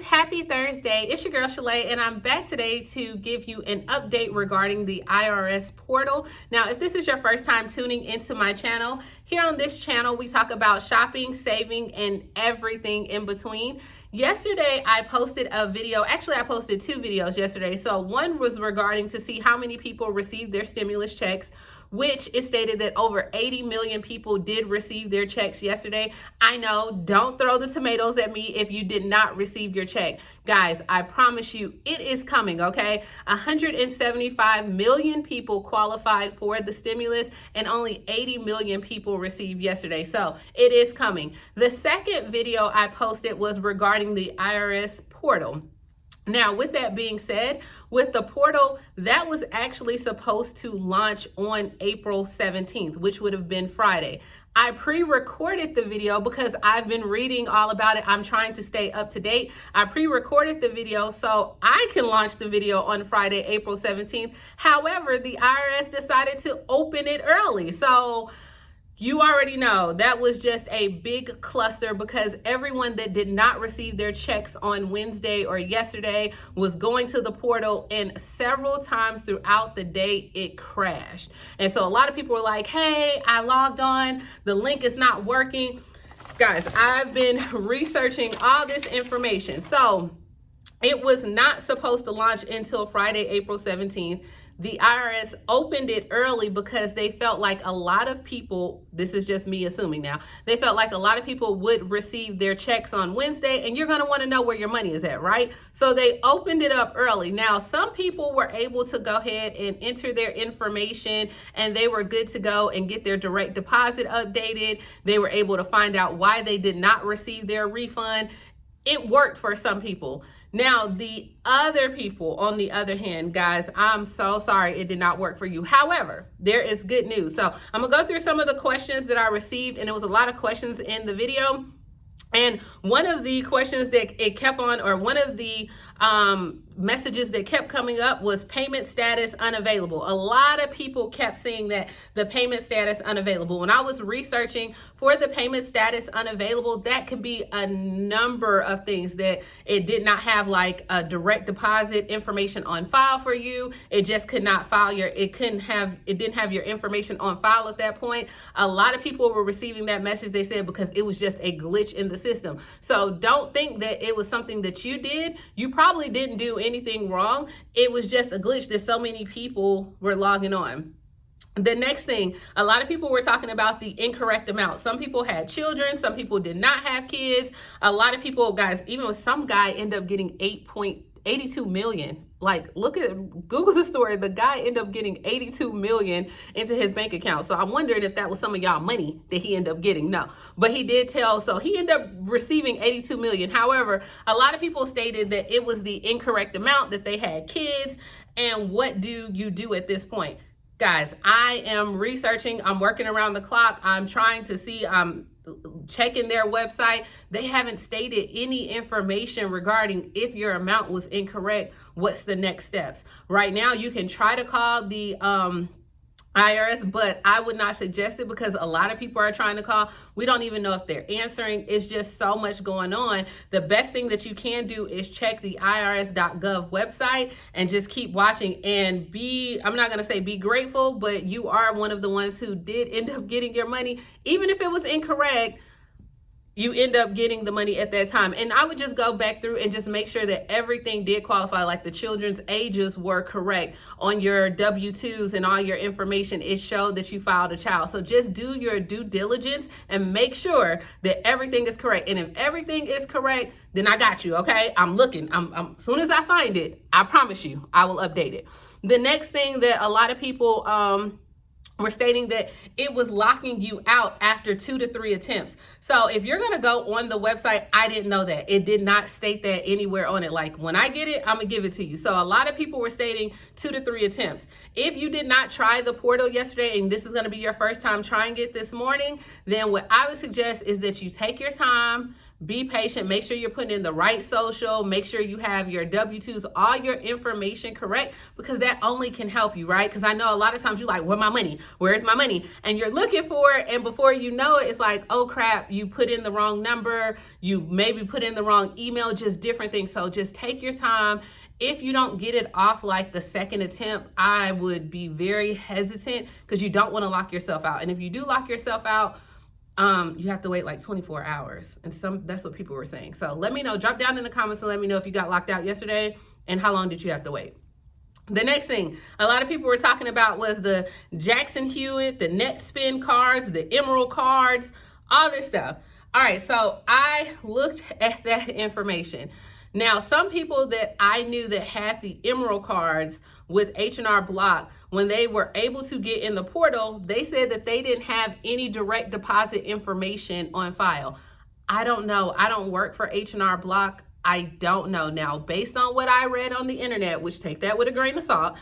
happy Thursday. It's your girl Shalae, and I'm back today to give you an update regarding the IRS portal. Now, if this is your first time tuning into my channel, here on this channel, we talk about shopping, saving, and everything in between. Yesterday, I posted a video. Actually, I posted two videos yesterday. So one was regarding to see how many people received their stimulus checks, which it stated that over 80 million people did receive their checks yesterday. I know, don't throw the tomatoes at me if you did not receive your check. Guys, I promise you, it is coming, okay? 175 million people qualified for the stimulus and only 80 million people received yesterday. So it is coming. The second video I posted was regarding the IRS portal. Now, with that being said, with the portal, that was actually supposed to launch on April 17th, which would have been Friday. I pre-recorded the video because I've been reading all about it. I'm trying to stay up to date. I pre-recorded the video so I can launch the video on Friday, April 17th. However, the IRS decided to open it early. So you already know that was just a big cluster because everyone that did not receive their checks on Wednesday or yesterday was going to the portal, and several times throughout the day it crashed. And so a lot of people were like, hey, I logged on, the link is not working. Guys, I've been researching all this information. So it was not supposed to launch until Friday, April 17th. The IRS opened it early because they felt like a lot of people, this is just me assuming now, they felt like a lot of people would receive their checks on Wednesday, and you're going to want to know where your money is at, right? So they opened it up early. Now, some people were able to go ahead and enter their information, and they were good to go and get their direct deposit updated. They were able to find out why they did not receive their refund. It worked for some people. Now, the other people, on the other hand, guys, I'm so sorry it did not work for you. However, there is good news. So I'm gonna go through some of the questions that I received, and it was a lot of questions in the video. And one of the questions that it kept on, or one of the messages that kept coming up was payment status unavailable. A lot of people kept saying that the payment status unavailable. When I was researching for the payment status unavailable, that could be a number of things, that it did not have like a direct deposit information on file for you. It just could not file it didn't have your information on file at that point. A lot of people were receiving that message, they said, because it was just a glitch in the system. So don't think that it was something that you did. You probably didn't do anything wrong. It was just a glitch that so many people were logging on. The next thing, a lot of people were talking about the incorrect amount. Some people had children, some people did not have kids. A lot of people, guys, even with some guy ended up getting 8.82 million. Like, Google the story. The guy ended up getting 82 million into his bank account. So I'm wondering if that was some of y'all money that he ended up getting. No, but he did tell, so he ended up receiving 82 million. However, a lot of people stated that it was the incorrect amount, that they had kids. And what do you do at this point? Guys, I am researching, I'm working around the clock. I'm trying to see, checking their website. They haven't stated any information regarding if your amount was incorrect, what's the next steps. Right now, you can try to call the IRS, but I would not suggest it because a lot of people are trying to call. We don't even know if they're answering. It's just so much going on. The best thing that you can do is check the irs.gov website and just keep watching and I'm not going to say be grateful, but you are one of the ones who did end up getting your money. Even if it was incorrect, you end up getting the money at that time. And I would just go back through and just make sure that everything did qualify, like the children's ages were correct on your W-2s and all your information. It showed that you filed a child. So just do your due diligence and make sure that everything is correct. And if everything is correct, then I got you, okay? I'm looking. As soon as I find it, I promise you, I will update it. The next thing that a lot of people we're stating that it was locking you out after 2 to 3 attempts. So if you're gonna go on the website, I didn't know that. It did not state that anywhere on it. Like, when I get it, I'm gonna give it to you. So a lot of people were stating 2 to 3 attempts. If you did not try the portal yesterday and this is gonna be your first time trying it this morning, then what I would suggest is that you take your time, Be patient. Make sure you're putting in the right social. Make sure you have your W-2s, all your information correct, because that only can help you, right? Because I know a lot of times you're like, where's my money? Where's my money? And you're looking for it, and before you know it, it's like, oh crap, you put in the wrong number. You maybe put in the wrong email, just different things. So just take your time. If you don't get it off like the second attempt, I would be very hesitant, because you don't want to lock yourself out. And if you do lock yourself out, you have to wait like 24 hours. And that's what people were saying. So let me know, drop down in the comments and let me know if you got locked out yesterday and how long did you have to wait. The next thing a lot of people were talking about was the Jackson Hewitt, the net spin cards, the Emerald cards, all this stuff. All right, so I looked at that information. Now, some people that I knew that had the Emerald cards with H&R Block, when they were able to get in the portal, they said that they didn't have any direct deposit information on file. I don't know. I don't work for H&R Block. I don't know. Now, based on what I read on the internet, which take that with a grain of salt,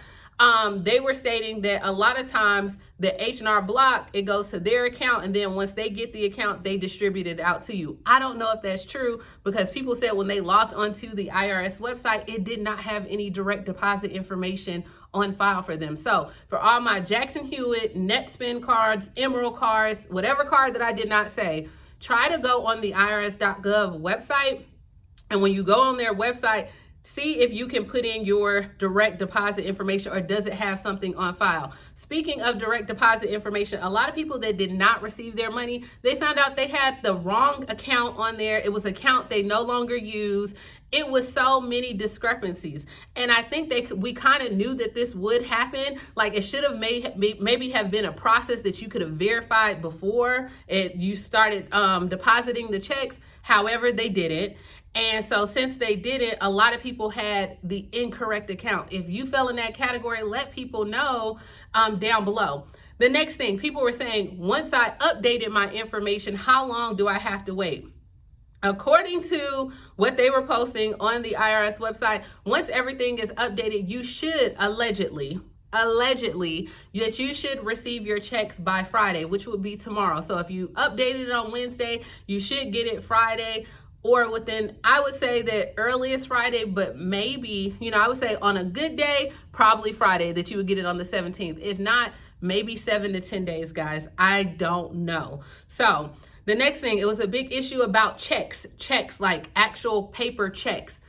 they were stating that a lot of times the H&R Block, it goes to their account, and then once they get the account, they distribute it out to you. I don't know if that's true, because people said when they logged onto the IRS website, it did not have any direct deposit information on file for them. So for all my Jackson Hewitt, net spin cards, Emerald cards, whatever card that I did not say, try to go on the irs.gov website. And when you go on their website, see if you can put in your direct deposit information, or does it have something on file. Speaking of direct deposit information, a lot of people that did not receive their money, they found out they had the wrong account on there. It was an account they no longer use. It was so many discrepancies. And I think we kind of knew that this would happen. Like, it should have maybe have been a process that you could have verified before you started depositing the checks. However, they didn't. And so since they did it, a lot of people had the incorrect account. If you fell in that category, let people know down below. The next thing, people were saying, once I updated my information, how long do I have to wait? According to what they were posting on the IRS website, once everything is updated, you should allegedly, that you should receive your checks by Friday, which would be tomorrow. So if you updated it on Wednesday, you should get it Friday, or within, I would say that earliest Friday, but maybe, I would say on a good day, probably Friday, that you would get it on the 17th. If not, maybe 7 to 10 days, guys. I don't know. So the next thing, it was a big issue about checks, like actual paper checks.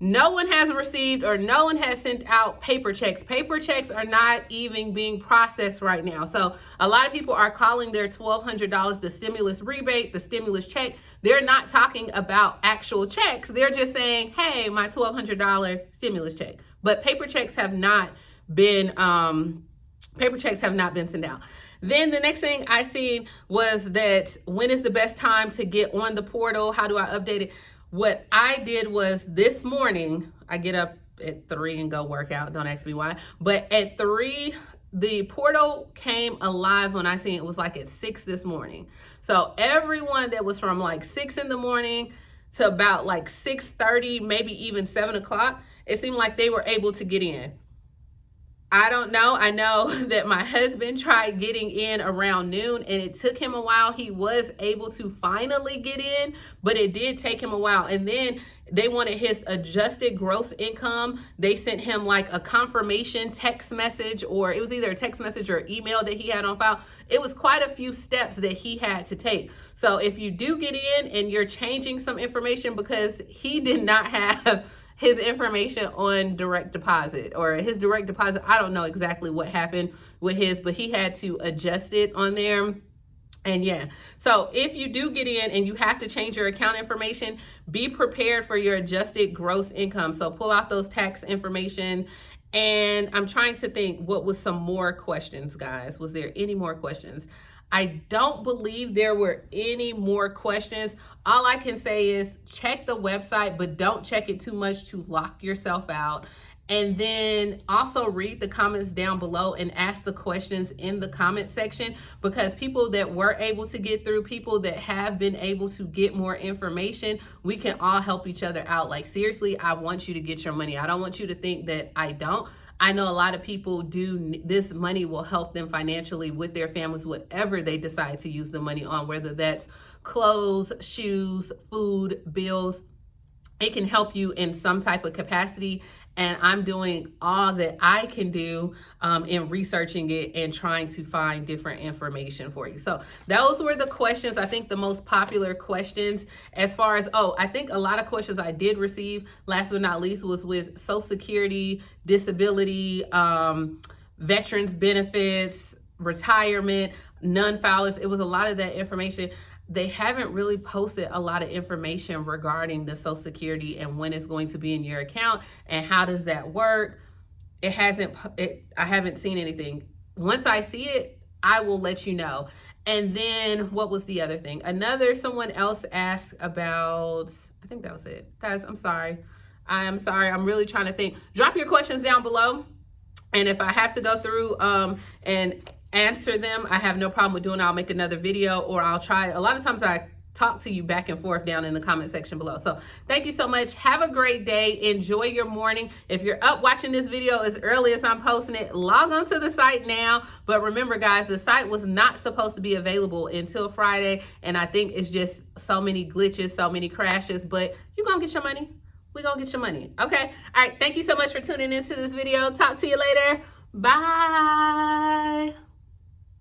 No one has received, or no one has sent out paper checks. Paper checks are not even being processed right now. So a lot of people are calling their $1,200 the stimulus rebate, the stimulus check. They're not talking about actual checks. They're just saying, hey, my $1,200 stimulus check. But paper checks have not been sent out. Then the next thing I seen was that when is the best time to get on the portal? How do I update it? What I did was this morning, I get up at 3 and go work out. Don't ask me why. But at 3, the portal came alive when I seen it was like at 6 this morning. So everyone that was from like 6 in the morning to about like 6:30, maybe even 7 o'clock, it seemed like they were able to get in. I don't know. I know that my husband tried getting in around noon, and it took him a while. He was able to finally get in, but it did take him a while. And then they wanted his adjusted gross income. They sent him like a confirmation text message, or it was either a text message or email that he had on file. It was quite a few steps that he had to take. So if you do get in and you're changing some information, because he did not have his information on direct deposit, or his direct deposit, I don't know exactly what happened with his, but he had to adjust it on there. And yeah, so if you do get in and you have to change your account information, be prepared for your adjusted gross income. So pull out those tax information. And I'm trying to think, what was some more questions, guys? Was there any more questions? I don't believe there were any more questions. All I can say is check the website, but don't check it too much to lock yourself out. And then also read the comments down below and ask the questions in the comment section, because people that were able to get through, people that have been able to get more information, we can all help each other out. Like, seriously, I want you to get your money. I don't want you to think that I don't. I know a lot of people do. This money will help them financially with their families, whatever they decide to use the money on, whether that's clothes, shoes, food, bills. It can help you in some type of capacity. And I'm doing all that I can do in researching it and trying to find different information for you. So those were the questions, I think the most popular questions. As far as, I think a lot of questions I did receive, last but not least, was with Social Security, disability, veterans benefits, retirement, non-filers. It was a lot of that information. They haven't really posted a lot of information regarding the Social Security and when it's going to be in your account and how does that work. I haven't seen anything. Once I see it, I will let you know. And then what was the other thing? Someone else asked about, I think that was it. Guys, I'm sorry. I'm really trying to think. Drop your questions down below. And if I have to go through and answer them, I have no problem with doing it. I'll make another video, or I'll try. A lot of times I talk to you back and forth down in the comment section below. So thank you so much. Have a great day. Enjoy your morning. If you're up watching this video as early as I'm posting it, log on to the site now. But remember, guys, the site was not supposed to be available until Friday. And I think it's just so many glitches, so many crashes, but you're going to get your money. We're going to get your money. Okay. All right. Thank you so much for tuning into this video. Talk to you later. Bye.